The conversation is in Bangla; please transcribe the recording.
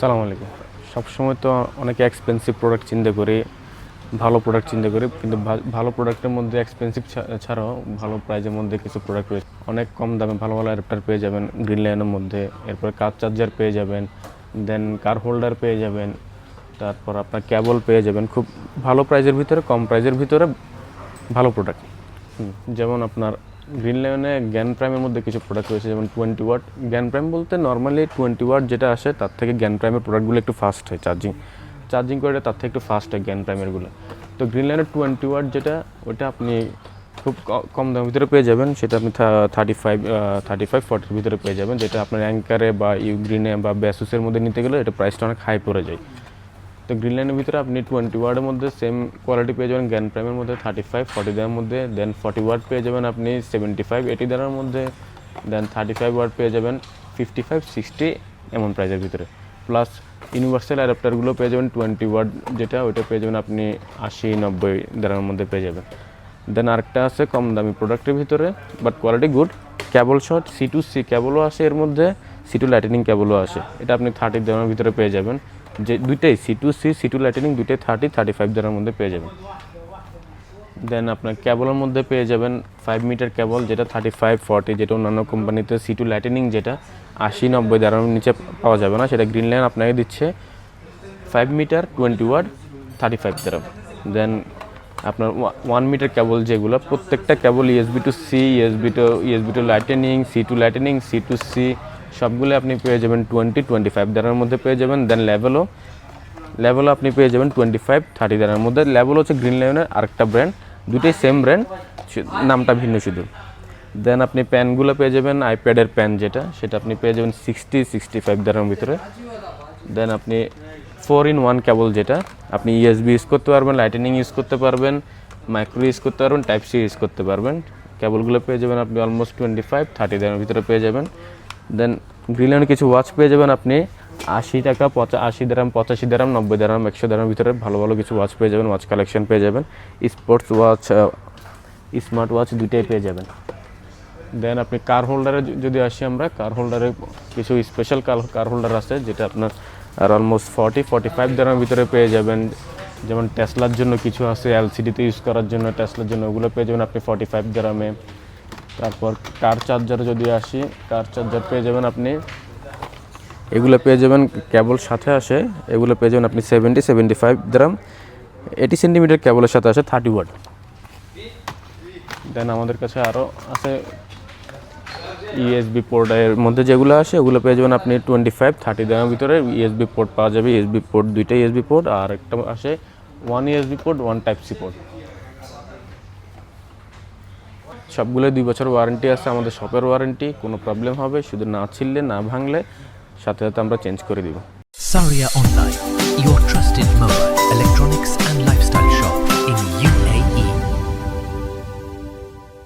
আসসালামু আলাইকুম। সবসময় তো অনেকে এক্সপেন্সিভ প্রোডাক্ট চিন্তা করি, ভালো প্রোডাক্ট চিন্তা করি, কিন্তু ভালো প্রোডাক্টের মধ্যে এক্সপেন্সিভ ছাড়াও ভালো প্রাইজের মধ্যে কিছু প্রোডাক্ট রয়েছে। অনেক কম দামে ভালো ভালো অ্যাডাপ্টার পেয়ে যাবেন গ্রিন লায়নের মধ্যে। এরপরে কার চার্জার পেয়ে যাবেন, দেন কার হোল্ডার পেয়ে যাবেন, তারপর আপনার কেবল পেয়ে যাবেন খুব ভালো প্রাইজের ভিতরে, কম প্রাইজের ভিতরে ভালো প্রোডাক্ট। যেমন আপনার গ্রিন লায়নে জ্ঞান প্রাইমের মধ্যে কিছু প্রোডাক্ট রয়েছে, যেমন 20 ওয়াট জ্ঞান প্রাইম বলতে নর্মালি 20 ওয়াট যেটা আসে তার থেকে জ্ঞান প্রাইমের প্রোডাক্টগুলো একটু ফাস্ট হয়, চার্জিং করে তার থেকে একটু ফাস্ট হয় জ্ঞান প্রাইমেরগুলো। তো গ্রিন লায়নের 20 ওয়াট যেটা, ওটা আপনি খুব কম দামের ভিতরে পেয়ে যাবেন। সেটা আপনি 35-40 ভিতরে পেয়ে যাবেন, যেটা আপনার অ্যাঙ্কারে বা ইউগ্রিনে বা ব্যাসুসের মধ্যে নিতে গেলে এটা প্রাইসটা অনেক হাই পড়ে যায়। তো গ্রিন লাইনের ভিতরে আপনি 20 ওয়ার্ডের মধ্যে সেম কোয়ালিটি পেয়ে যাবেন জ্ঞান প্রাইমের মধ্যে 35-40 দামের মধ্যে। দেন 40 ওয়াট পেয়ে যাবেন আপনি 75-80 দামের মধ্যে। দেন 35 ওয়াট পেয়ে যাবেন 55-60 এমন প্রাইসের ভিতরে। প্লাস ইউনিভার্সাল অ্যাডাপ্টারগুলো পেয়ে যাবেন 20 ওয়াট যেটা, ওইটা পেয়ে যাবেন আপনি 80-90 দামের মধ্যে পেয়ে যাবেন। দেন আরেকটা আছে কম দামি প্রোডাক্টের ভিতরে but quality good, cable shot C2C কেবলও আসে এর মধ্যে, C2 লাইটেনিং কেবলও আসে। এটা আপনি 30 দামের ভিতরে পেয়ে যাবেন, যে দুইটাই C2C C2 লাইটেনিং দুইটাই 30-35 দামের মধ্যে পেয়ে যাবেন। দেন আপনার কেবলের মধ্যে পেয়ে যাবেন 5 মিটার কেবল, যেটা 35-40, যেটা অন্যান্য কোম্পানিতে C2 লাইটেনিং যেটা 80-90 দামের নিচে পাওয়া যাবে না, সেটা গ্রিন লাইন আপনাকে দিচ্ছে 5 মিটার 20 ওয়াট 35 দাম। দেন আপনার 1 মিটার কেবল যেগুলো, প্রত্যেকটা কেবল USB to C, USB to lightning, C2 lightning, C2C সবগুলো আপনি পেয়ে যাবেন 20-25 দামের মধ্যে পেয়ে যাবেন। দেন লেভেলও আপনি পেয়ে যাবেন 25-30 দামের মধ্যে। লেভেল হচ্ছে গ্রিন লায়নের আরেকটা ব্র্যান্ড, দুটোই সেম ব্র্যান্ড, নামটা ভিন্ন শুধু। দেন আপনি প্যানগুলো পেয়ে যাবেন আইপ্যাডের প্যান যেটা, সেটা আপনি পেয়ে যাবেন 60-65 দামের ভিতরে। দেন আপনি 4-in-1 কেবল যেটা, আপনি USB ইউজ করতে পারবেন, লাইটেনিং ইউজ করতে পারবেন, মাইক্রো ইউজ করতে পারবেন, টাইপ সি ইউজ করতে পারবেন। কেবলগুলো পেয়ে যাবেন আপনি অলমোস্ট 25-30 দামের ভিতরে পেয়ে যাবেন। দেন গ্রিন লায়নের কিছু ওয়াচ পেয়ে যাবেন আপনি 80 টাকা, 80 দাম, 85 দাম, 90 দাম, 100 দামের ভিতরে ভালো ভালো কিছু ওয়াচ পেয়ে যাবেন, ওয়াচ কালেকশন পেয়ে যাবেন, স্পোর্টস ওয়াচ, স্মার্ট ওয়াচ দুইটাই পেয়ে যাবেন। দেন আপনি কার হোল্ডারে যদি আসি, আমরা কার হোল্ডারে কিছু স্পেশাল কার হোল্ডার আছে যেটা আপনার আর অলমোস্ট 40-45 দামের ভিতরে পেয়ে যাবেন। যেমন টেসলার জন্য কিছু আছে এলসিডিতে ইউজ করার জন্য, টেসলার জন্য ওগুলো পেয়ে যাবেন আপনি 45 দামে। তারপর কার চার্জারে যদি আসি, কার চার্জার পেয়ে যাবেন আপনি, এগুলো পেয়ে যাবেন কেবল সাথে আসে, এগুলো পেয়ে যাবেন আপনি 70-75 দাম। 80 সেন্টিমিটার কেবলের সাথে আসে 30 ওয়াট। দেন আমাদের কাছে আরও আছে ইউএসবি পোর্টের মধ্যে যেগুলো আসে, ওগুলো পেয়ে যাবেন আপনি 25-30 দামের ভিতরে। ইউএসবি পোর্ট পাওয়া যাবে, ইউএসবি পোর্ট দুইটাই ইউএসবি পোর্ট, আর একটা আসে 1 USB port 1 type C port. সবগুলো 2 বছর ওয়ারেন্টি আছে, আমাদের শপের ওয়ারেন্টি। কোনো প্রবলেম হবে শুধু না ছিললে, না ভাঙলে সাথে সাথে আমরা চেঞ্জ করে দিব। Saria Online, your